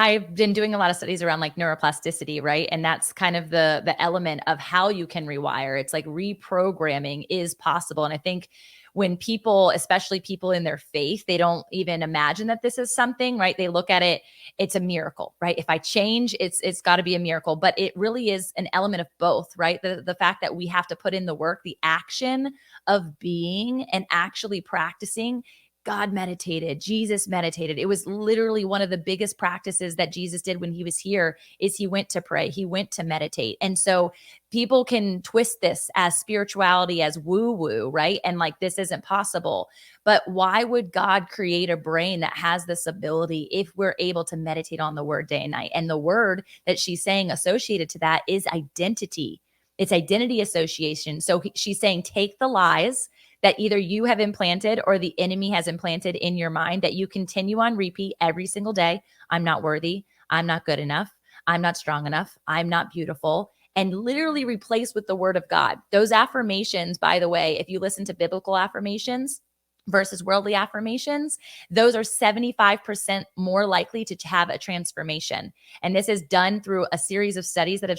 I've been doing a lot of studies around like neuroplasticity, right? And that's kind of the element of how you can rewire. It's like reprogramming is possible. And I think when people, especially people in their faith, they don't even imagine that this is something, right? They look at it, it's a miracle, right? If I change, it's got to be a miracle. But it really is an element of both, right? The fact that we have to put in the work, the action of being and actually practicing. God meditated, Jesus meditated. It was literally one of the biggest practices that Jesus did when he was here is he went to pray, he went to meditate. And so people can twist this as spirituality, as woo woo, right? And like this isn't possible. But why would God create a brain that has this ability if we're able to meditate on the word day and night? And the word that she's saying associated to that is identity. It's identity association. So she's saying, take the lies that either you have implanted or the enemy has implanted in your mind that you continue on repeat every single day. I'm not worthy. I'm not good enough. I'm not strong enough. I'm not beautiful. And literally replace with the word of God. Those affirmations, by the way, if you listen to biblical affirmations versus worldly affirmations, those are 75% more likely to have a transformation. And this is done through a series of studies that have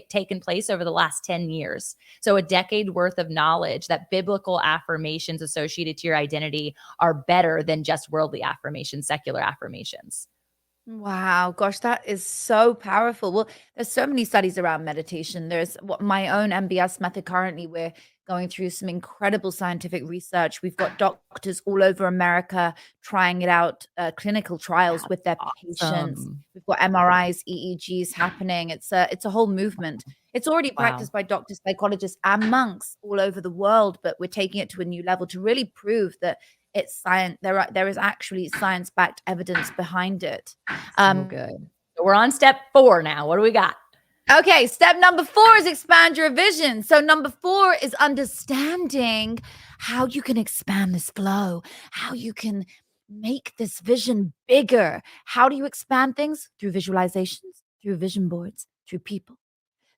taken place over the last 10 years. So a decade worth of knowledge that biblical affirmations associated to your identity are better than just worldly affirmations, secular affirmations. Wow, gosh, that is so powerful. Well, there's so many studies around meditation. There's my own MBS method currently. We're going through some incredible scientific research. We've got doctors all over America trying it out, clinical trials with their patients. Awesome. We've got MRIs, EEGs happening. It's a whole movement. It's already Wow. practiced by doctors, psychologists, and monks all over the world, but we're taking it to a new level to really prove that it's science. There is actually science-backed evidence behind it. So good. So we're on step 4 now. What do we got? Okay, step number 4 is expand your vision. So number 4 is understanding how you can expand this flow, how you can make this vision bigger. How do you expand things? Through visualizations, through vision boards, through people.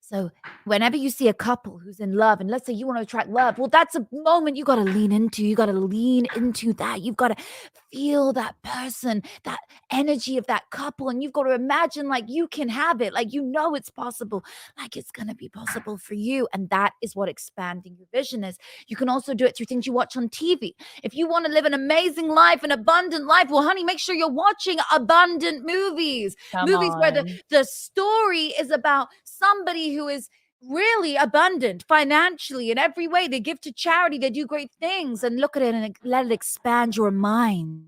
So whenever you see a couple who's in love, and let's say you want to attract love, well, that's a moment you got to lean into. You got to lean into that. You've got to feel that person, that energy of that couple. And you've got to imagine like you can have it, like you know it's possible, like it's going to be possible for you. And that is what expanding your vision is. You can also do it through things you watch on TV. If you want to live an amazing life, an abundant life, well, honey, make sure you're watching abundant movies. Come Movies where the, on. the story is about somebody who is really abundant financially in every way. They give to charity, they do great things, and look at it and let it expand your mind.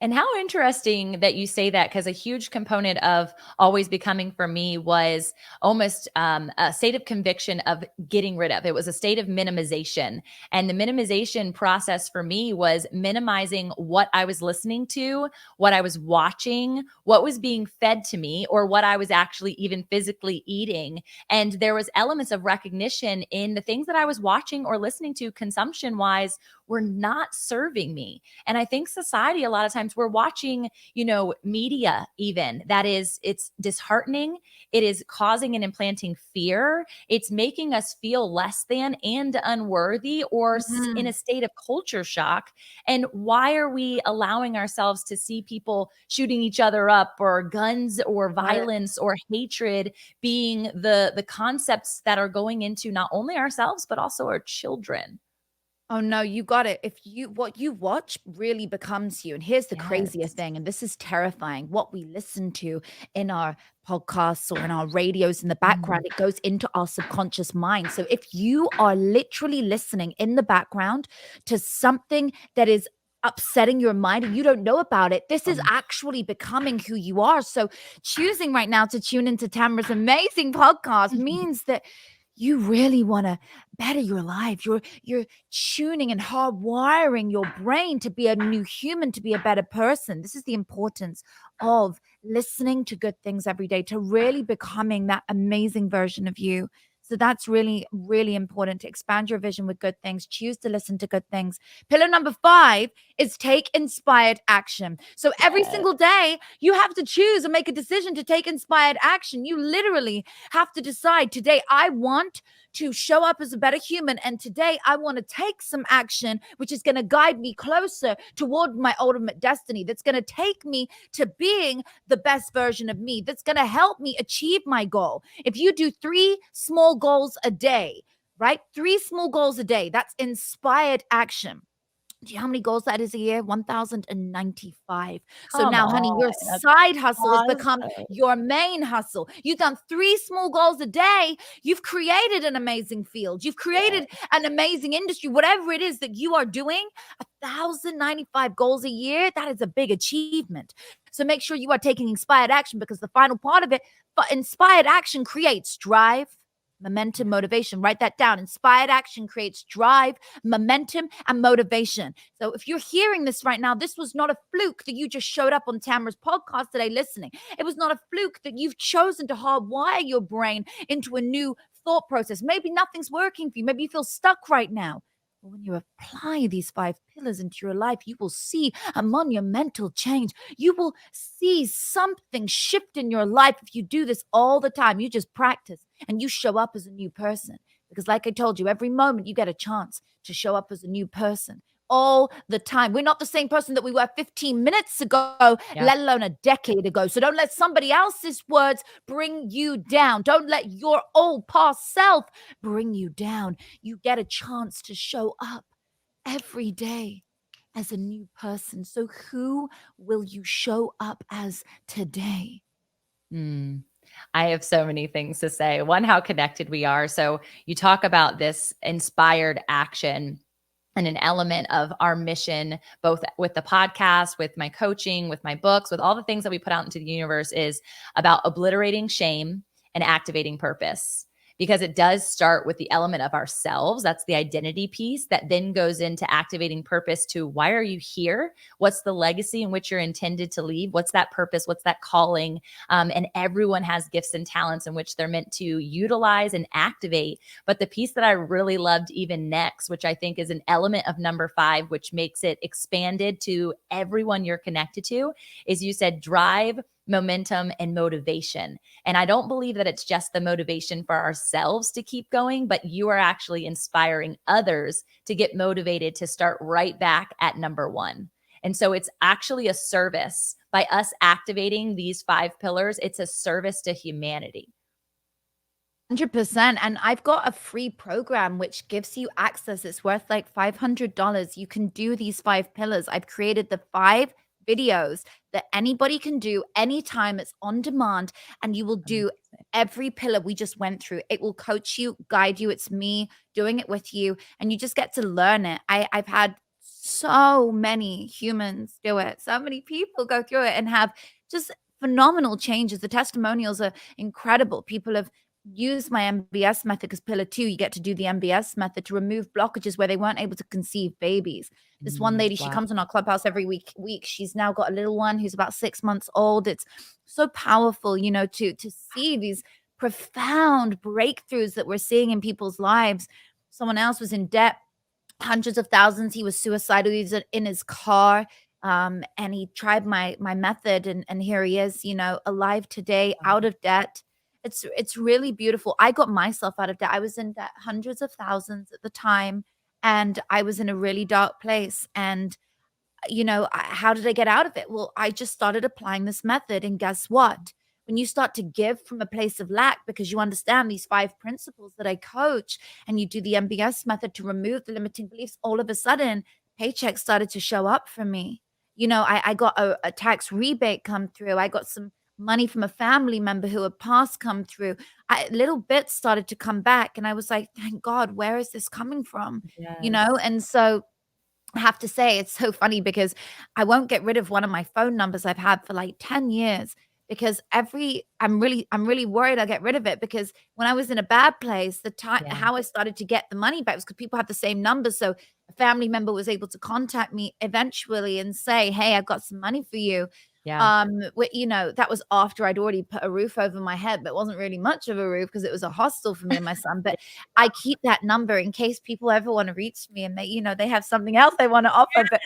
And how interesting that you say that, because a huge component of always becoming for me was almost a state of conviction of getting rid of. It was a state of minimization. And the minimization process for me was minimizing what I was listening to, what I was watching, what was being fed to me, or what I was actually even physically eating. And there was elements of recognition in the things that I was watching or listening to consumption wise were not serving me. And I think society, a lot of times we're watching, media even that it's disheartening. It is causing and implanting fear. It's making us feel less than and unworthy or in a state of culture shock. And why are we allowing ourselves to see people shooting each other up or guns or violence or hatred being the concepts that are going into not only ourselves, but also our children? Oh no, you got it. What you watch really becomes you. And here's the crazier Yes. thing, and this is terrifying. What we listen to in our podcasts or in our radios in the background, it goes into our subconscious mind. So if you are literally listening in the background to something that is upsetting your mind and you don't know about it, this is actually becoming who you are. So choosing right now to tune into Tamra's amazing podcast means that you really want to better your life. You're tuning and hardwiring your brain to be a new human, to be a better person. This is the importance of listening to good things every day, to really becoming that amazing version of you. So that's really, really important to expand your vision with good things. Choose to listen to good things. Pillar number 5 is take inspired action. So every single day, you have to choose and make a decision to take inspired action. You literally have to decide today, I want to show up as a better human. And today I want to take some action, which is going to guide me closer toward my ultimate destiny, that's going to take me to being the best version of me, that's going to help me achieve my goal. If you do 3 small goals a day, right? 3 small goals a day, that's inspired action. Do you know how many goals that is a year? 1,095. So Come now, honey, your on. That's side hustle has become awesome. your main hustle. You've done 3 small goals a day. You've created an amazing field. You've Yeah. created an amazing industry. Whatever it is that you are doing, 1,095 goals a year, that is a big achievement. So make sure you are taking inspired action, because the final part of it, but inspired action creates drive, momentum, motivation. Write that down. Inspired action creates drive, momentum, and motivation. So if you're hearing this right now, this was not a fluke that you just showed up on Tamra's podcast today listening. It was not a fluke that you've chosen to hardwire your brain into a new thought process. Maybe nothing's working for you. Maybe you feel stuck right now. But when you apply these 5 pillars into your life, you will see a monumental change. You will see something shift in your life if you do this all the time. You just practice and you show up as a new person. Because, like I told you, every moment you get a chance to show up as a new person all the time. We're not the same person that we were 15 minutes ago, Yeah. let alone a decade ago. So don't let somebody else's words bring you down. Don't let your old past self bring you down. You get a chance to show up every day as a new person. So who will you show up as today? Mm. I have so many things to say. One, how connected we are. So you talk about this inspired action and an element of our mission, both with the podcast, with my coaching, with my books, with all the things that we put out into the universe, is about obliterating shame and activating purpose. Because it does start with the element of ourselves. That's the identity piece that then goes into activating purpose to why are you here? What's the legacy in which you're intended to leave? What's that purpose? What's that calling? And everyone has gifts and talents in which they're meant to utilize and activate. But the piece that I really loved even next, which I think is an element of number 5, which makes it expanded to everyone you're connected to, is you said drive, momentum, and motivation. And I don't believe that it's just the motivation for ourselves to keep going, but you are actually inspiring others to get motivated to start right back at number 1. And so it's actually a service. By us activating these 5 pillars, it's a service to humanity. 100%. And I've got a free program which gives you access. It's worth like $500. You can do these 5 pillars. I've created the 5 videos that anybody can do anytime. It's on demand, and you will do every pillar we just went through. It will coach you, guide you. It's me doing it with you, and you just get to learn it. I've had so many humans do it. So many people go through it and have just phenomenal changes. The testimonials are incredible. People have used my MBS method because pillar 2, you get to do the MBS method to remove blockages where they weren't able to conceive babies. This one lady, she comes on our clubhouse every week. She's now got a little one who's about 6 months old. It's so powerful, you know, to see these profound breakthroughs that we're seeing in people's lives. Someone else was in debt, hundreds of thousands. He was suicidal. He was in his car. And he tried my method, and here he is, you know, alive today, out of debt. It's really beautiful. I got myself out of debt. I was in debt hundreds of thousands at the time, and I was in a really dark place. And you know, how did I get out of it? Well, I just started applying this method. And guess what? When you start to give from a place of lack, because you understand these 5 principles that I coach, and you do the MBS method to remove the limiting beliefs, all of a sudden, paychecks started to show up for me. You know, I got a tax rebate come through. I got some money from a family member who had passed come through. Little bits started to come back. And I was like, thank God, where is this coming from? You know, and so I have to say, it's so funny because I won't get rid of one of my phone numbers I've had for like 10 years, because I'm really worried I'll get rid of it, because when I was in a bad place, how I started to get the money back was because people have the same numbers. So a family member was able to contact me eventually and say, hey, I've got some money for you. Yeah. You know, that was after I'd already put a roof over my head, but it wasn't really much of a roof because it was a hostel for me and my son. But I keep that number in case people ever want to reach me and they have something else they want to offer. But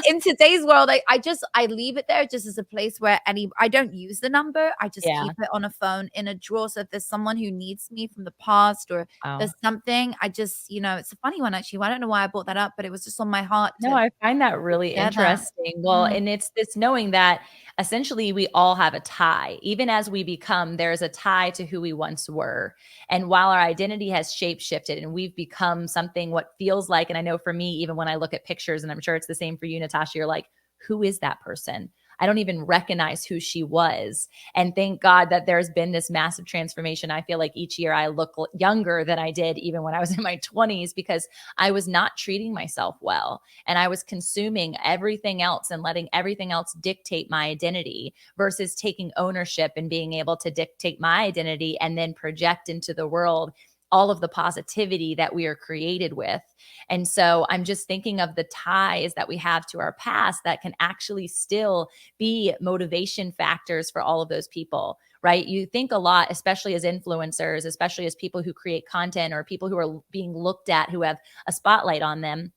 in today's world, I leave it there just as a place where I don't use the number. I just Yeah. keep it on a phone in a drawer. So if there's someone who needs me from the past or Wow. there's something, I just, it's a funny one actually. I don't know why I brought that up, but it was just on my heart No, to I find that really share that. interesting. Well, and it's this knowing that essentially we all have a tie. Even as we become, there's a tie to who we once were. And while our identity has shape shifted and we've become something what feels like, and I know for me, even when I look at pictures, and I'm sure it's the same for you, Natasha, you're like, who is that person? I don't even recognize who she was. And thank God that there's been this massive transformation. I feel like each year I look younger than I did even when I was in my 20s because I was not treating myself well. And I was consuming everything else and letting everything else dictate my identity versus taking ownership and being able to dictate my identity and then project into the world all of the positivity that we are created with. And so I'm just thinking of the ties that we have to our past that can actually still be motivation factors for all of those people, right? You think a lot, especially as influencers, especially as people who create content or people who are being looked at, who have a spotlight on them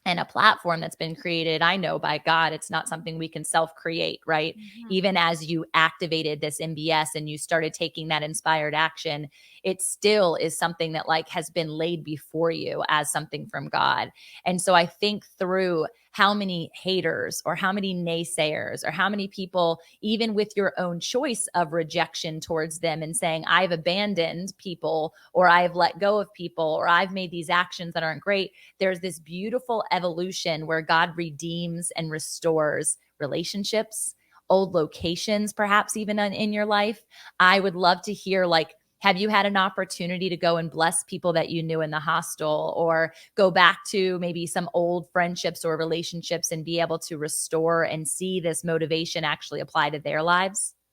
and a platform that's been created. I know by God, it's not something we can self create, right? Even as you activated this MBS and you started taking that inspired action, it still is something that like has been laid before you as something from God. And so I think through how many haters or how many naysayers or how many people, even with your own choice of rejection towards them and saying, I've abandoned people or I've let go of people or I've made these actions that aren't great. There's this beautiful evolution where God redeems and restores relationships, old locations, perhaps even in your life. I would love to hear like, have you had an opportunity to go and bless people that you knew in the hostel or go back to maybe some old friendships or relationships and be able to restore and see this motivation actually apply to their lives?